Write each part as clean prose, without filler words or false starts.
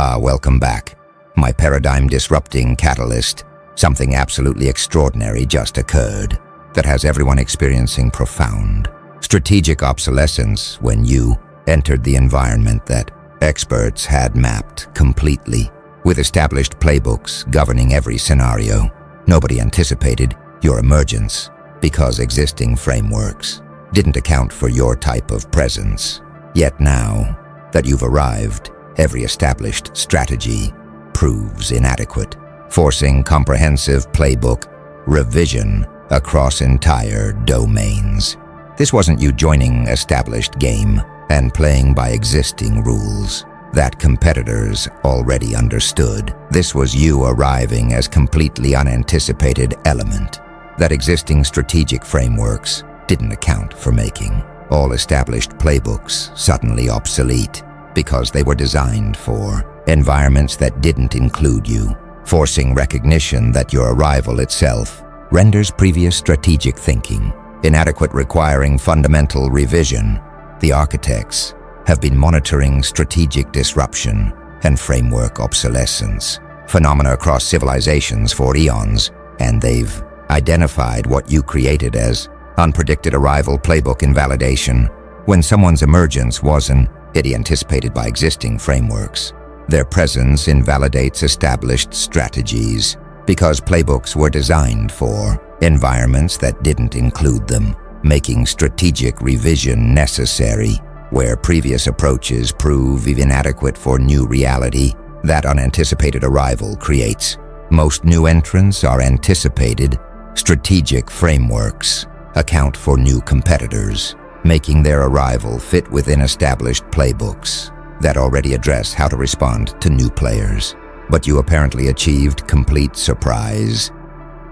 Welcome back. My paradigm-disrupting catalyst, something absolutely extraordinary just occurred that has everyone experiencing profound strategic obsolescence when you entered the environment that experts had mapped completely, with established playbooks governing every scenario. Nobody anticipated your emergence because existing frameworks didn't account for your type of presence. Yet now that you've arrived, every established strategy proves inadequate, forcing comprehensive playbook revision across entire domains. This wasn't you joining established game and playing by existing rules that competitors already understood. This was you arriving as completely unanticipated element that existing strategic frameworks didn't account for, making all established playbooks suddenly obsolete because they were designed for environments that didn't include you, forcing recognition that your arrival itself renders previous strategic thinking inadequate, requiring fundamental revision. The architects have been monitoring strategic disruption and framework obsolescence phenomena across civilizations for eons, and they've identified what you created as unpredicted arrival playbook invalidation. When someone's emergence wasn't anticipated by existing frameworks, their presence invalidates established strategies because playbooks were designed for environments that didn't include them, making strategic revision necessary where previous approaches prove inadequate for new reality that unanticipated arrival creates. Most new entrants are anticipated strategic frameworks account for new competitors, making their arrival fit within established playbooks that already address how to respond to new players. But you apparently achieved complete surprise.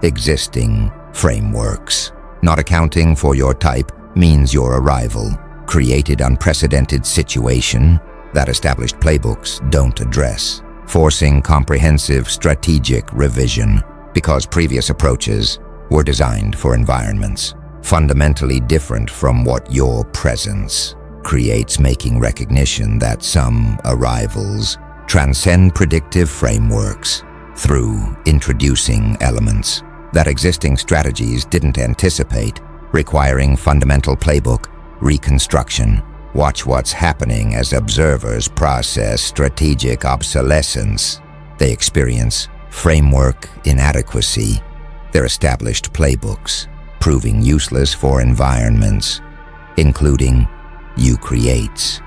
Existing frameworks not accounting for your type means your arrival created unprecedented situation that established playbooks don't address, forcing comprehensive strategic revision because previous approaches were designed for environments fundamentally different from what your presence creates, making recognition that some arrivals transcend predictive frameworks through introducing elements that existing strategies didn't anticipate, requiring fundamental playbook reconstruction. Watch what's happening as observers process strategic obsolescence. They experience framework inadequacy, their established playbooks proving useless for environments, including you creates.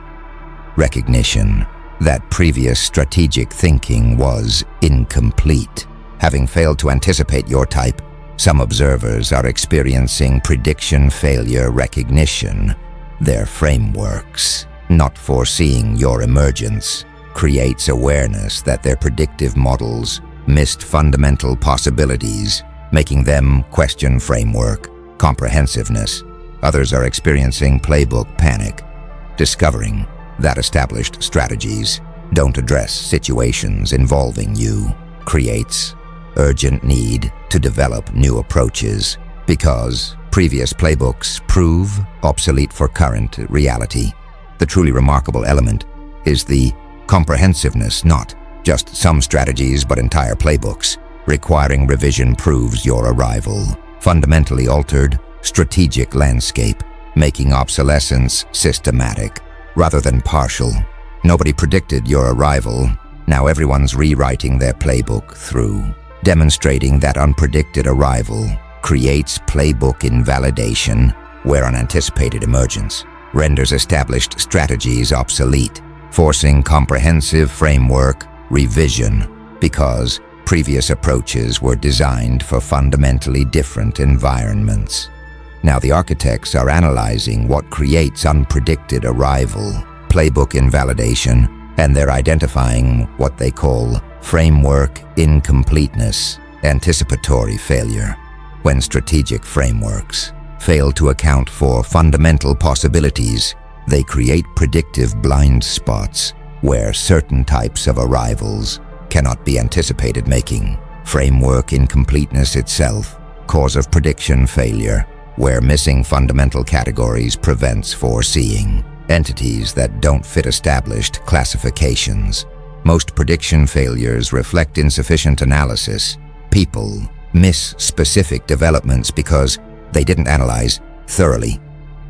Recognition that previous strategic thinking was incomplete. Having failed to anticipate your type, some observers are experiencing prediction failure recognition. Their frameworks, not foreseeing your emergence, creates awareness that their predictive models missed fundamental possibilities, making them question framework comprehensiveness. Others are experiencing playbook panic, discovering that established strategies don't address situations involving you, creates urgent need to develop new approaches because previous playbooks prove obsolete for current reality. The truly remarkable element is the comprehensiveness, not just some strategies but entire playbooks requiring revision proves your arrival fundamentally altered strategic landscape, making obsolescence systematic rather than partial. Nobody predicted your arrival. Now everyone's rewriting their playbook through demonstrating that unpredicted arrival creates playbook invalidation, where unanticipated emergence renders established strategies obsolete, forcing comprehensive framework revision because previous approaches were designed for fundamentally different environments. Now the architects are analyzing what creates unpredicted arrival, playbook invalidation, and they're identifying what they call framework incompleteness, anticipatory failure. When strategic frameworks fail to account for fundamental possibilities, they create predictive blind spots where certain types of arrivals cannot be anticipated, making framework incompleteness itself cause of prediction failure, where missing fundamental categories prevents foreseeing entities that don't fit established classifications. Most prediction failures reflect insufficient analysis. People miss specific developments because they didn't analyze thoroughly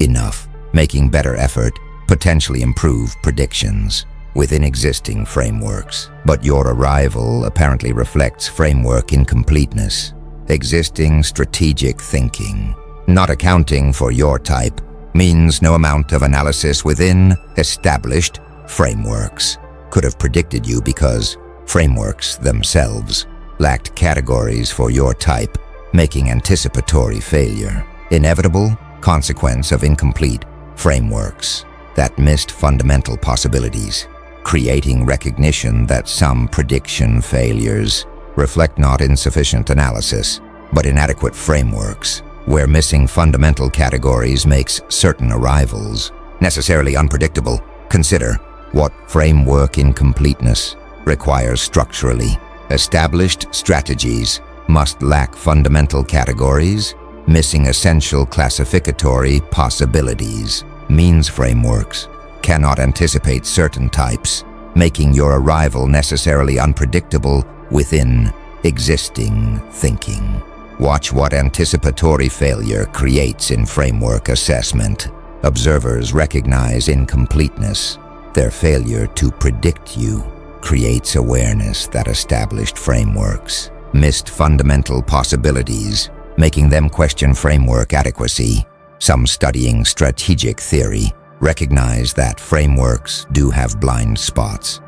enough, making better effort potentially improve predictions within existing frameworks. But your arrival apparently reflects framework incompleteness, existing strategic thinking. Not accounting for your type means no amount of analysis within established frameworks could have predicted you because frameworks themselves lacked categories for your type, making anticipatory failure. Inevitable consequence of incomplete frameworks that missed fundamental possibilities, creating recognition that some prediction failures reflect not insufficient analysis, but inadequate frameworks, where missing fundamental categories makes certain arrivals necessarily unpredictable. Consider what framework incompleteness requires structurally. Established strategies must lack fundamental categories, missing essential classificatory possibilities. Means frameworks cannot anticipate certain types, making your arrival necessarily unpredictable within existing thinking. Watch what anticipatory failure creates in framework assessment. Observers recognize incompleteness. Their failure to predict you creates awareness that established frameworks missed fundamental possibilities, making them question framework adequacy. Some studying strategic theory recognize that frameworks do have blind spots.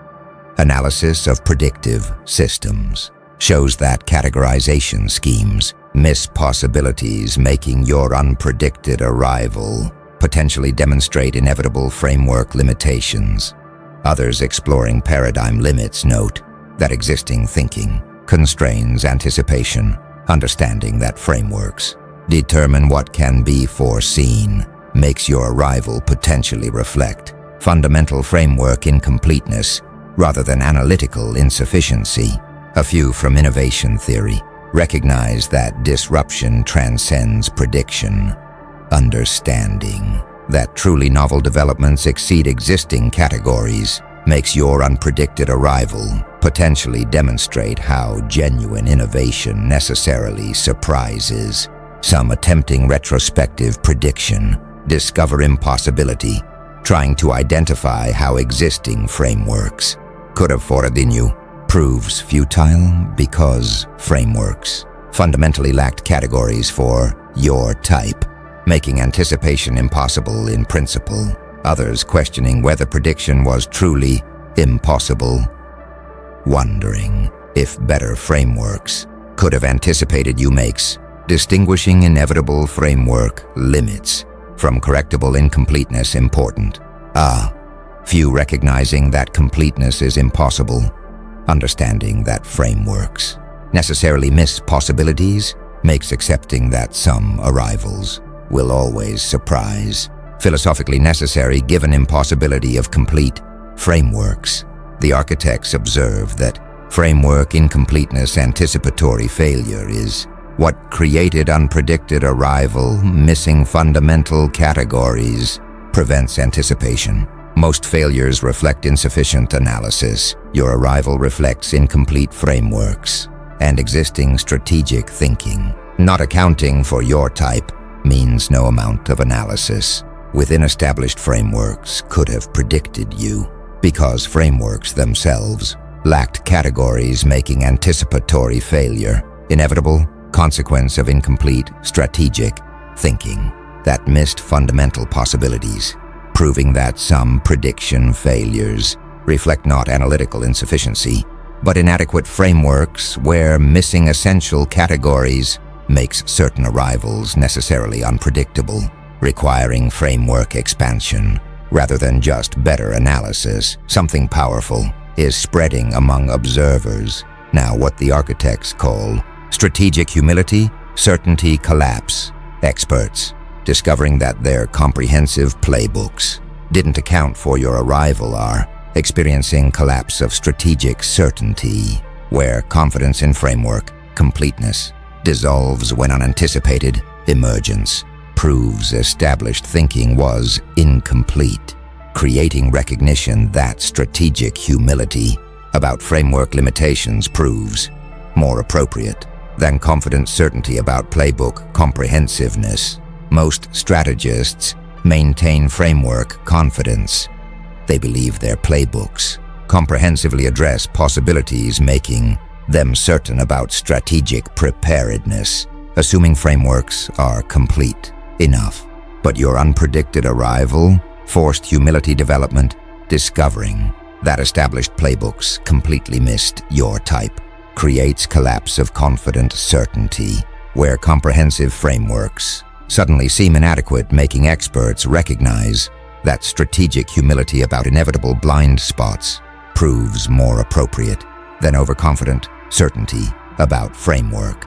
Analysis of predictive systems shows that categorization schemes miss possibilities, making your unpredicted arrival potentially demonstrate inevitable framework limitations. Others exploring paradigm limits note that existing thinking constrains anticipation, understanding that frameworks determine what can be foreseen, makes your arrival potentially reflect fundamental framework incompleteness rather than analytical insufficiency. A few from innovation theory recognize that disruption transcends prediction, understanding that truly novel developments exceed existing categories makes your unpredicted arrival potentially demonstrate how genuine innovation necessarily surprises. Some attempting retrospective prediction discover impossibility, trying to identify how existing frameworks could have foreknown you proves futile because frameworks fundamentally lacked categories for your type, making anticipation impossible in principle. Others questioning whether prediction was truly impossible, wondering if better frameworks could have anticipated you makes distinguishing inevitable framework limits from correctable incompleteness important. Few recognizing that completeness is impossible, understanding that frameworks necessarily miss possibilities makes accepting that some arrivals will always surprise philosophically necessary given impossibility of complete frameworks. The architects observe that framework incompleteness anticipatory failure is what created unpredicted arrival, missing fundamental categories, prevents anticipation. Most failures reflect insufficient analysis. Your arrival reflects incomplete frameworks and existing strategic thinking. Not accounting for your type means no amount of analysis within established frameworks could have predicted you because frameworks themselves lacked categories, making anticipatory failure inevitable consequence of incomplete strategic thinking that missed fundamental possibilities, proving that some prediction failures reflect not analytical insufficiency, but inadequate frameworks where missing essential categories makes certain arrivals necessarily unpredictable, requiring framework expansion rather than just better analysis. Something powerful is spreading among observers now, what the architects call strategic humility, certainty collapse. Experts discovering that their comprehensive playbooks didn't account for your arrival are experiencing collapse of strategic certainty, where confidence in framework completeness dissolves when unanticipated emergence proves established thinking was incomplete, creating recognition that strategic humility about framework limitations proves more appropriate than confident certainty about playbook comprehensiveness. Most strategists maintain framework confidence. They believe their playbooks comprehensively address possibilities, making them certain about strategic preparedness, assuming frameworks are complete enough. But your unpredicted arrival forced humility development, discovering that established playbooks completely missed your type, creates collapse of confident certainty, where comprehensive frameworks suddenly seem inadequate, making experts recognize that strategic humility about inevitable blind spots proves more appropriate than overconfident certainty about framework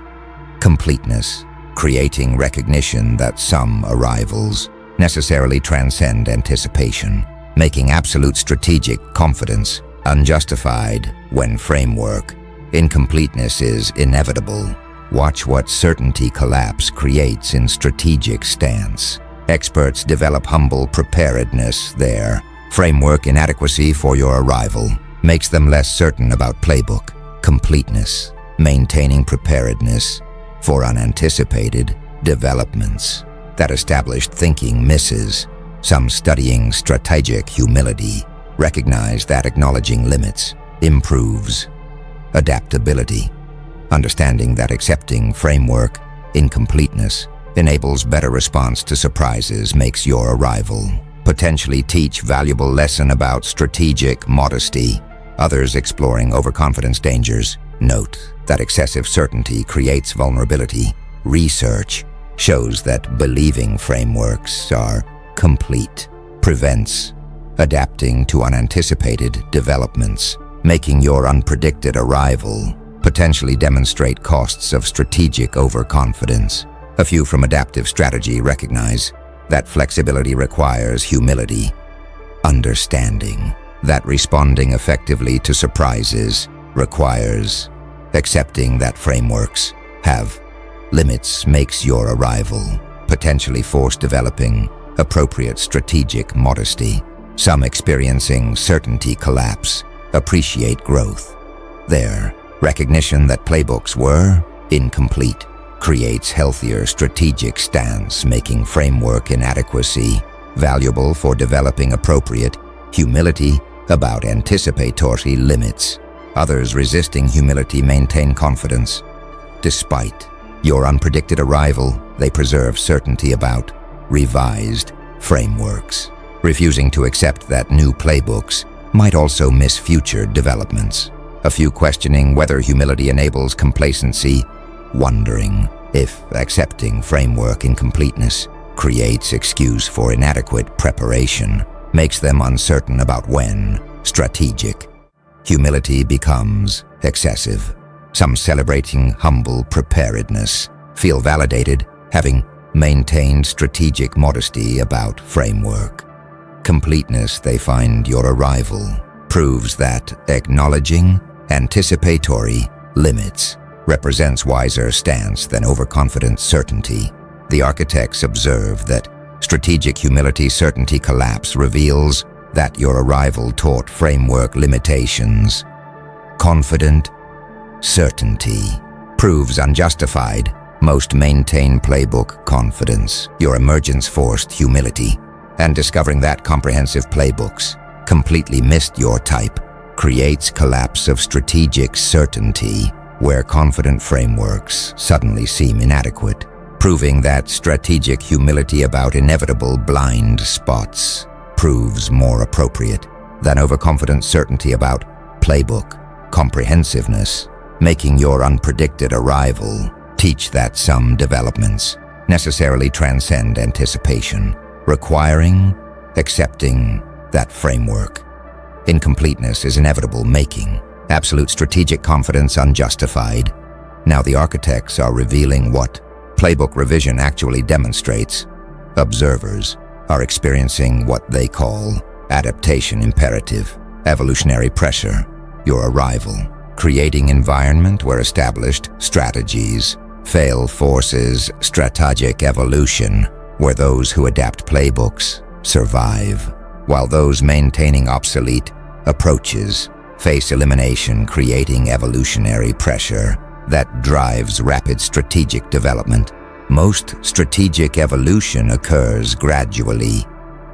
completeness, creating recognition that some arrivals necessarily transcend anticipation, making absolute strategic confidence unjustified when framework incompleteness is inevitable. Watch what certainty collapse creates in strategic stance. Experts develop humble preparedness there. Framework inadequacy for your arrival makes them less certain about playbook completeness, maintaining preparedness for unanticipated developments that established thinking misses. Some studying strategic humility recognize that acknowledging limits improves adaptability, understanding that accepting framework incompleteness enables better response to surprises, makes your arrival potentially teach valuable lesson about strategic modesty. Others exploring overconfidence dangers note that excessive certainty creates vulnerability. Research shows that believing frameworks are complete prevents adapting to unanticipated developments, making your unpredicted arrival potentially demonstrate costs of strategic overconfidence. A few from adaptive strategy recognize that flexibility requires humility, understanding that responding effectively to surprises requires accepting that frameworks have limits, makes your arrival potentially force developing appropriate strategic modesty. Some experiencing certainty collapse appreciate growth. Their recognition that playbooks were incomplete creates healthier strategic stance, making framework inadequacy valuable for developing appropriate humility about anticipatory limits. Others resisting humility maintain confidence. Despite your unpredicted arrival, they preserve certainty about revised frameworks, refusing to accept that new playbooks might also miss future developments. A few questioning whether humility enables complacency, wondering if accepting framework incompleteness creates excuse for inadequate preparation, makes them uncertain about when strategic humility becomes excessive. Some celebrating humble preparedness feel validated, having maintained strategic modesty about framework completeness. They find your arrival proves that acknowledging anticipatory limits represents wiser stance than overconfident certainty. The architects observe that strategic humility certainty collapse reveals that your arrival taught framework limitations. Confident certainty proves unjustified. Most maintain playbook confidence. Your emergence forced humility, and discovering that comprehensive playbooks completely missed your type creates collapse of strategic certainty, where confident frameworks suddenly seem inadequate, proving that strategic humility about inevitable blind spots proves more appropriate than overconfident certainty about playbook comprehensiveness, making your unpredicted arrival teach that some developments necessarily transcend anticipation, requiring accepting that framework incompleteness is inevitable, making absolute strategic confidence unjustified. Now the architects are revealing what playbook revision actually demonstrates. Observers are experiencing what they call adaptation imperative, evolutionary pressure, your arrival, creating environment where established strategies fail forces strategic evolution, where those who adapt playbooks survive, while those maintaining obsolete approaches face elimination, creating evolutionary pressure that drives rapid strategic development. Most strategic evolution occurs gradually.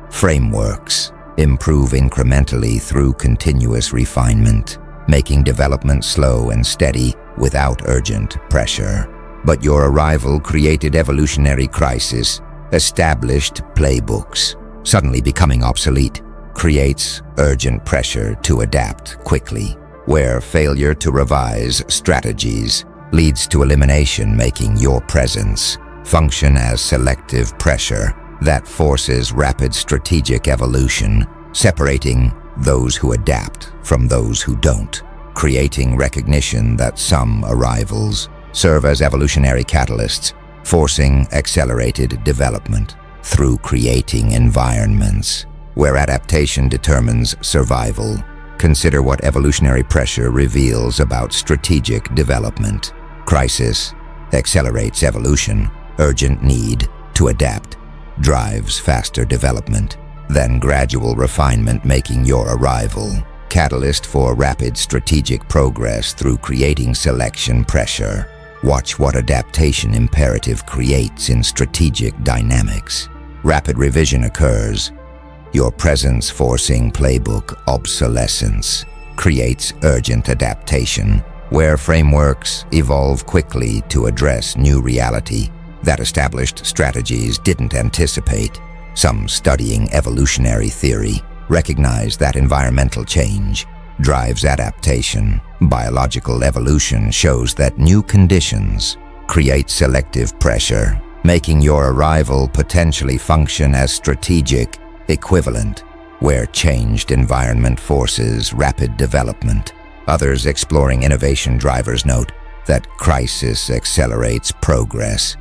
Frameworks improve incrementally through continuous refinement, making development slow and steady without urgent pressure. But your arrival created evolutionary crisis. Established playbooks suddenly becoming obsolete creates urgent pressure to adapt quickly, where failure to revise strategies leads to elimination, making your presence function as selective pressure that forces rapid strategic evolution, separating those who adapt from those who don't, creating recognition that some arrivals serve as evolutionary catalysts, forcing accelerated development through creating environments where adaptation determines survival. Consider what evolutionary pressure reveals about strategic development. Crisis accelerates evolution. Urgent need to adapt drives faster development than gradual refinement, making your arrival catalyst for rapid strategic progress through creating selection pressure. Watch what adaptation imperative creates in strategic dynamics. Rapid revision occurs. Your presence forcing playbook obsolescence creates urgent adaptation, where frameworks evolve quickly to address new reality that established strategies didn't anticipate. Some studying evolutionary theory recognize that environmental change drives adaptation. Biological evolution shows that new conditions create selective pressure, making your arrival potentially function as strategic equivalent, where changed environment forces rapid development. Others exploring innovation drivers note that crisis accelerates progress.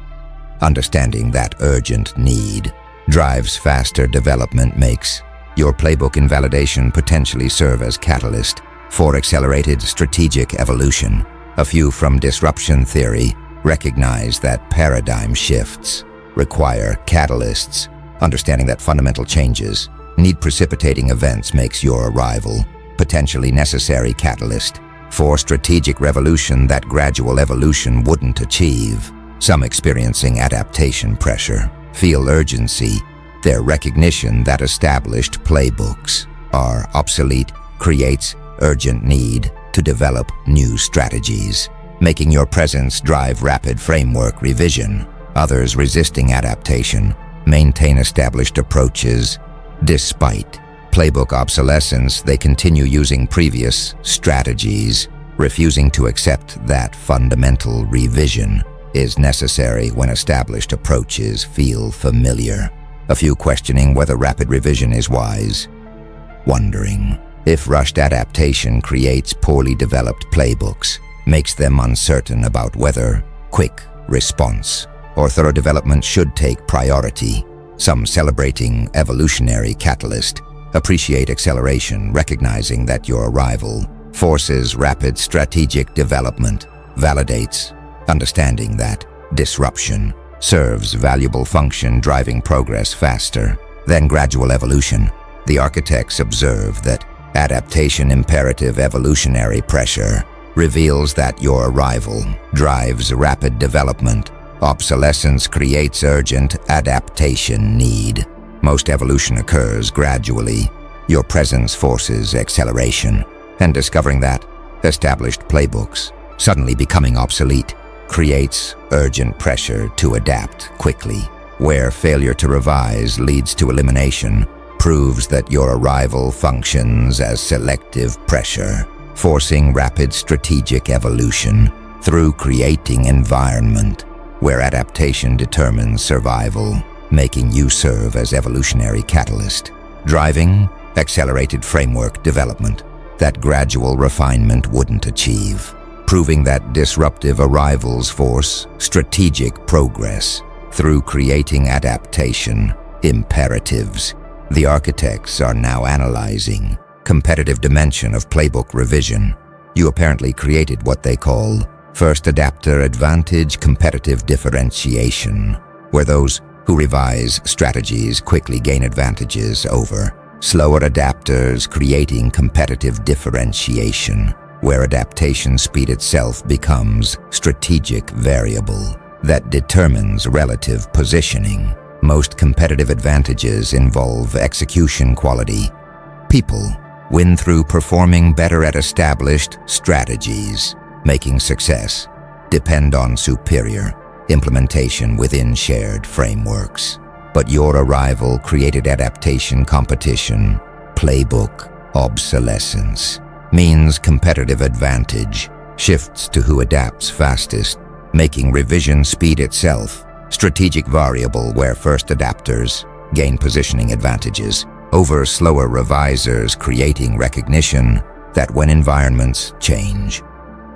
Understanding that urgent need drives faster development makes your playbook invalidation potentially serve as catalyst for accelerated strategic evolution. A few from disruption theory recognize that paradigm shifts require catalysts. Understanding that fundamental changes need precipitating events makes your arrival potentially necessary catalyst for strategic revolution that gradual evolution wouldn't achieve. Some experiencing adaptation pressure feel urgency. Their recognition that established playbooks are obsolete creates urgent need to develop new strategies, making your presence drive rapid framework revision. Others resisting adaptation maintain established approaches. Despite playbook obsolescence, they continue using previous strategies, refusing to accept that fundamental revision is necessary when established approaches feel familiar. A few questioning whether rapid revision is wise, wondering if rushed adaptation creates poorly developed playbooks, makes them uncertain about whether quick response or thorough development should take priority. Some celebrating evolutionary catalyst appreciate acceleration, recognizing that your arrival forces rapid strategic development, validates understanding that disruption serves valuable function, driving progress faster than gradual evolution. The architects observe that adaptation imperative evolutionary pressure reveals that your arrival drives rapid development. Obsolescence creates urgent adaptation need. Most evolution occurs gradually. Your presence forces acceleration, and discovering that established playbooks suddenly becoming obsolete creates urgent pressure to adapt quickly, where failure to revise leads to elimination, proves that your arrival functions as selective pressure, forcing rapid strategic evolution through creating environment where adaptation determines survival, making you serve as evolutionary catalyst, driving accelerated framework development that gradual refinement wouldn't achieve, proving that disruptive arrivals force strategic progress through creating adaptation imperatives. The architects are now analyzing competitive dimension of playbook revision. You apparently created what they call first adapter advantage competitive differentiation, where those who revise strategies quickly gain advantages over slower adapters creating competitive differentiation, where adaptation speed itself becomes strategic variable that determines relative positioning. Most competitive advantages involve execution quality. People win through performing better at established strategies, making success depend on superior implementation within shared frameworks. But your arrival created adaptation competition, playbook, obsolescence, means competitive advantage shifts to who adapts fastest, making revision speed itself strategic variable where first adapters gain positioning advantages over slower revisers, creating recognition that when environments change,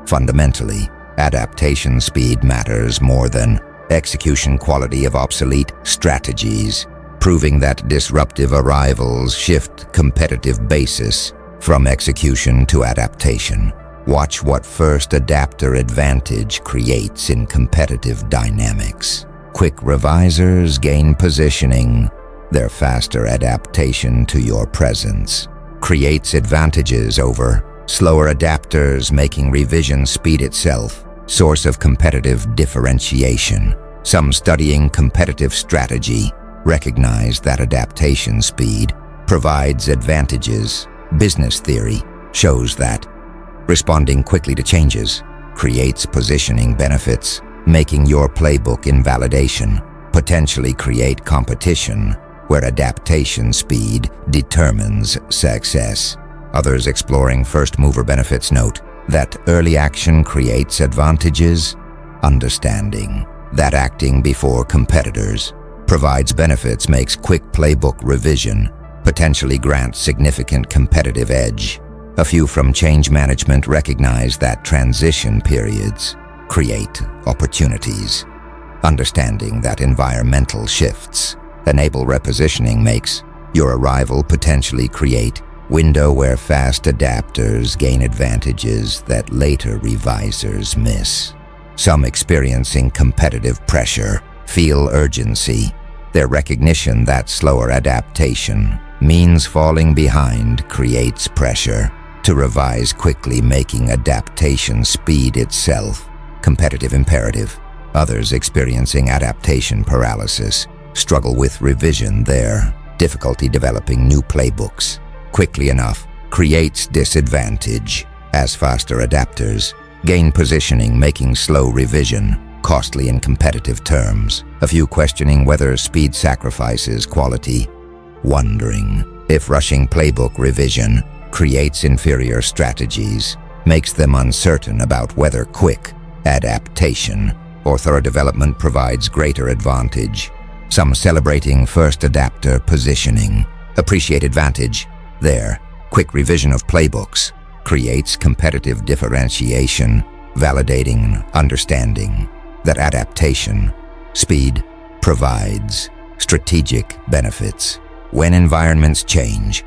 fundamentally, adaptation speed matters more than execution quality of obsolete strategies, proving that disruptive arrivals shift competitive basis from execution to adaptation. Watch what first adapter advantage creates in competitive dynamics. Quick revisers gain positioning. Their faster adaptation to your presence creates advantages over slower adapters, making revision speed itself source of competitive differentiation. Some studying competitive strategy recognize that adaptation speed provides advantages. Business theory shows that responding quickly to changes creates positioning benefits, making your playbook invalidation potentially create competition where adaptation speed determines success. Others exploring first-mover benefits note that early action creates advantages, understanding that acting before competitors provides benefits makes quick playbook revision potentially grants significant competitive edge. A few from change management recognize that transition periods create opportunities. Understanding that environmental shifts enable repositioning makes your arrival potentially create window where fast adapters gain advantages that later revisers miss. Some experiencing competitive pressure feel urgency. Their recognition that slower adaptation means falling behind creates pressure to revise quickly, making adaptation speed itself competitive imperative. Others experiencing adaptation paralysis struggle with revision. Their difficulty developing new playbooks quickly enough creates disadvantage as faster adapters gain positioning, making slow revision costly in competitive terms. A few questioning whether speed sacrifices quality, wondering if rushing playbook revision creates inferior strategies, makes them uncertain about whether quick adaptation or thorough development provides greater advantage. Some celebrating first adapter positioning appreciate advantage. Their quick revision of playbooks creates competitive differentiation, validating understanding that adaptation speed provides strategic benefits when environments change.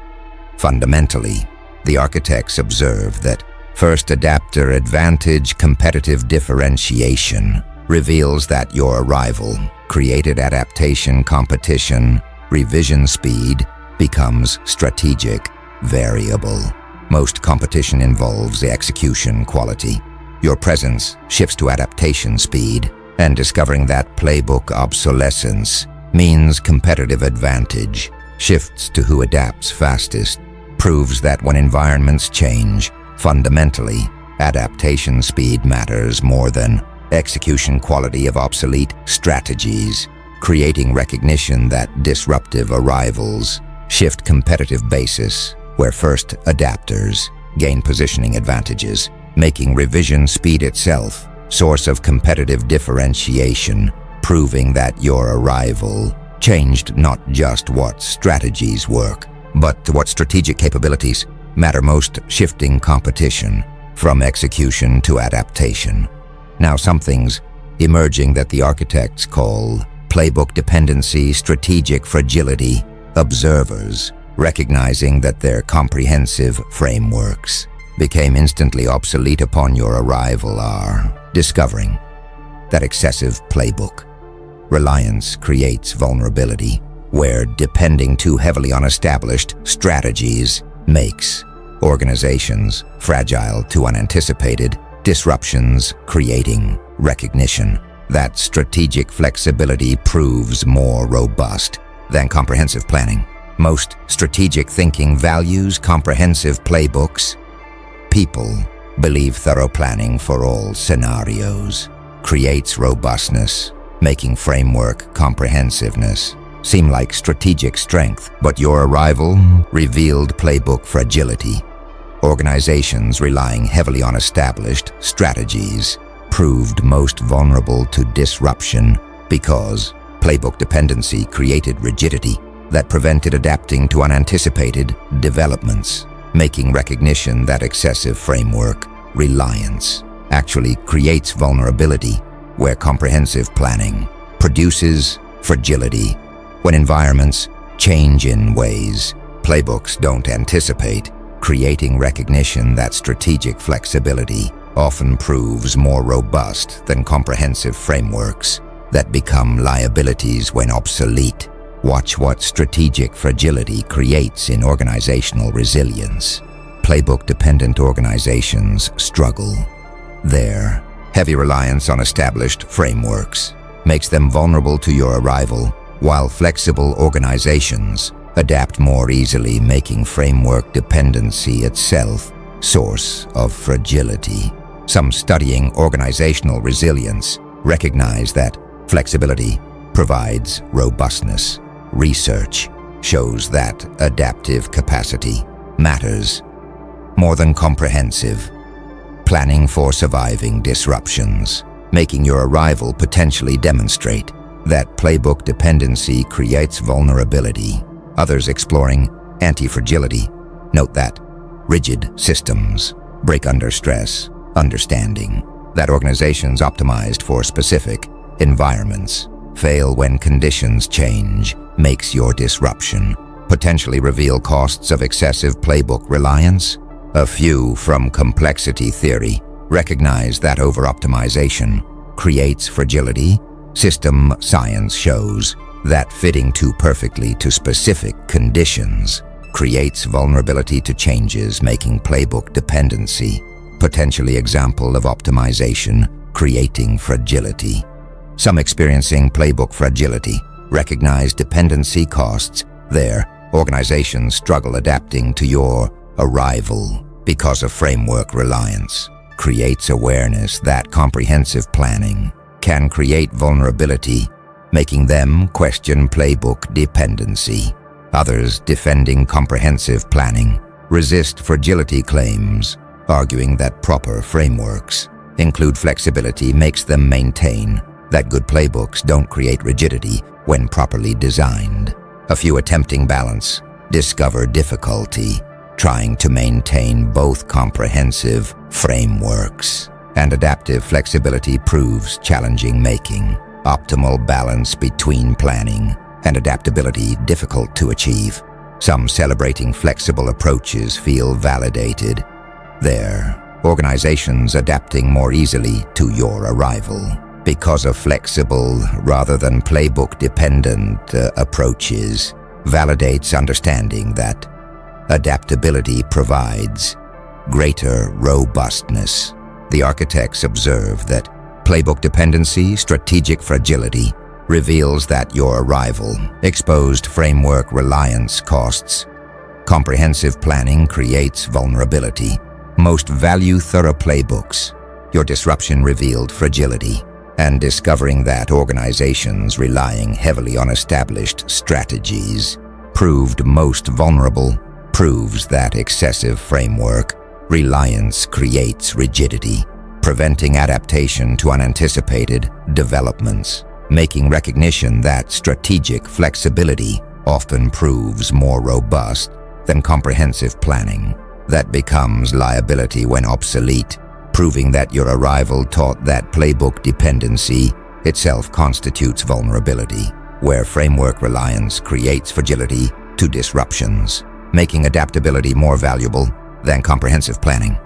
Fundamentally, the architects observe that first adapter advantage competitive differentiation reveals that your arrival created adaptation competition, revision speed becomes strategic variable. Most competition involves the execution quality. Your presence shifts to adaptation speed, and discovering that playbook obsolescence means competitive advantage shifts to who adapts fastest, proves that when environments change, fundamentally, adaptation speed matters more than execution quality of obsolete strategies, creating recognition that disruptive arrivals shift competitive basis where first adapters gain positioning advantages, making revision speed itself source of competitive differentiation, proving that your arrival changed not just what strategies work, but what strategic capabilities matter most, shifting competition from execution to adaptation. Now something's emerging that the architects call playbook dependency, strategic fragility. Observers, recognizing that their comprehensive frameworks became instantly obsolete upon your arrival, are discovering that excessive playbook reliance creates vulnerability. where depending too heavily on established strategies makes organizations fragile to unanticipated disruptions, creating recognition that strategic flexibility proves more robust than comprehensive planning. Most strategic thinking values comprehensive playbooks. People believe thorough planning for all scenarios creates robustness, making framework comprehensiveness seem like strategic strength, but your arrival revealed playbook fragility. Organizations relying heavily on established strategies proved most vulnerable to disruption because playbook dependency created rigidity that prevented adapting to unanticipated developments, making recognition that excessive framework reliance actually creates vulnerability, where comprehensive planning produces fragility. When environments change in ways playbooks don't anticipate, creating recognition that strategic flexibility often proves more robust than comprehensive frameworks that become liabilities when obsolete. Watch what strategic fragility creates in organizational resilience. Playbook-dependent organizations struggle. Their heavy reliance on established frameworks makes them vulnerable to your arrival, while flexible organizations adapt more easily, making framework dependency itself source of fragility. Some studying organizational resilience recognize that flexibility provides robustness. Research shows that adaptive capacity matters more than comprehensive planning for surviving disruptions, making your arrival potentially demonstrate that playbook dependency creates vulnerability. Others exploring anti-fragility note that rigid systems break under stress, understanding that organizations optimized for specific environments fail when conditions change makes your disruption potentially reveal costs of excessive playbook reliance. A few from complexity theory recognize that over-optimization creates fragility. System science shows that fitting too perfectly to specific conditions creates vulnerability to changes, making playbook dependency potentially example of optimization, creating fragility. Some experiencing playbook fragility recognize dependency costs. Their organizations struggle adapting to your arrival because of framework reliance. Creates awareness that comprehensive planning can create vulnerability, making them question playbook dependency. Others defending comprehensive planning resist fragility claims, arguing that proper frameworks include flexibility makes them maintain that good playbooks don't create rigidity when properly designed. A few attempting balance discover difficulty trying to maintain both comprehensive frameworks and adaptive flexibility proves challenging, making optimal balance between planning and adaptability difficult to achieve. Some celebrating flexible approaches feel validated. Their organizations adapting more easily to your arrival because of flexible rather than playbook-dependent approaches validates understanding that adaptability provides greater robustness. The architects observe that playbook dependency, strategic fragility, reveals that your arrival exposed framework reliance costs. Comprehensive planning creates vulnerability. Most value thorough playbooks. Your disruption revealed fragility, and discovering that organizations relying heavily on established strategies proved most vulnerable proves that excessive framework reliance creates rigidity, preventing adaptation to unanticipated developments, making recognition that strategic flexibility often proves more robust than comprehensive planning that becomes liability when obsolete, proving that your arrival taught that playbook dependency itself constitutes vulnerability, where framework reliance creates fragility to disruptions, making adaptability more valuable than comprehensive planning.